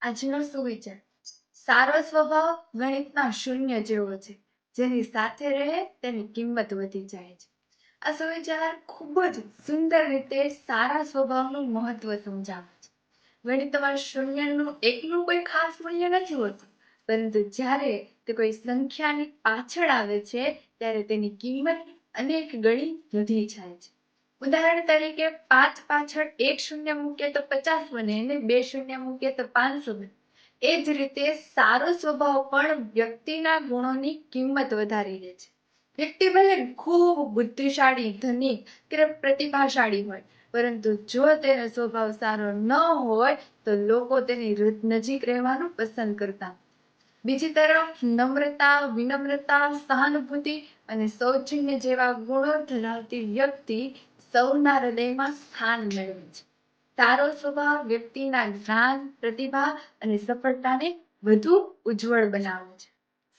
આજનો સુવિચાર. સારો સ્વભાવ ગણિતના શૂન્ય જેવો છે. જેની સાથે રહે તેની કિંમત વધી જાય છે. આ સુવિચાર ખૂબ જ સુંદર રીતે સારા સ્વભાવનું મહત્વ સમજાવે છે. ગણિતમાં શૂન્યનું એકનું કોઈ ખાસ મૂલ્ય નથી હોતું, પરંતુ જ્યારે તે કોઈ સંખ્યાની પાછળ આવે છે ત્યારે તેની કિંમત અનેક ગણી વધી જાય છે. ઉદાહરણ તરીકે 5 પાછળ એક શૂન્ય મૂકીએ તો 50 બને અને 2 શૂન્ય મૂકીએ તો 500 બને. એ જ રીતે સારો સ્વભાવ પણ વ્યક્તિના ગુણોની કિંમત વધારી દે છે. વ્યક્તિ ભલે ખૂબ બુદ્ધિશાળી, ધનિક કે પ્રતિભાશાળી હોય, પરંતુ જો તેનો સ્વભાવ સારો ન હોય તો લોકો તેની નજીક રહેવાનું પસંદ કરતા. બીજી તરફ નમ્રતા, વિનમ્રતા, સહાનુભૂતિ અને સૌજન્ય જેવા ગુણો ધરાવતી વ્યક્તિ સૌના હૃદયમાં સ્થાન મેળવે છે. સારો સ્વભાવ વ્યક્તિના જ્ઞાન, પ્રતિભા અને સફળતાને વધુ ઉજ્જવળ બનાવે છે.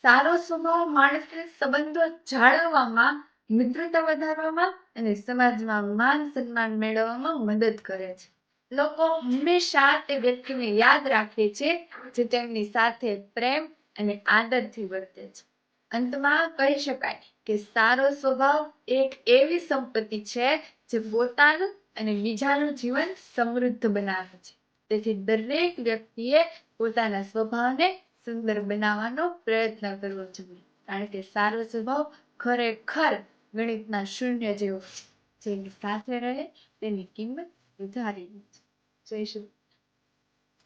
સારો સ્વભાવ માણસને સંબંધો જાળવવામાં, મિત્રતા વધારવામાં અને સમાજમાં માન સન્માન મેળવવામાં મદદ કરે છે. લોકો હંમેશા તે વ્યક્તિને યાદ રાખે છે જે તેમની સાથે પ્રેમ અને આદરથી વર્તે છે. અંતમાં કહી શકાય કે સારો સ્વભાવ એક એવી સંપત્તિ છે જે પોતાનું અને બીજાનું જીવન સમૃદ્ધ બનાવે છે. તેથી દરેક વ્યક્તિએ પોતાના સ્વભાવને સુંદર બનાવવાનો પ્રયત્ન કરવો જોઈએ, કારણ કે સારો સ્વભાવ ખરેખર ગણિતના શૂન્ય જેવો છે. જેની સાથે રહે તેની કિંમત વધારી દે છે. જય શ્રી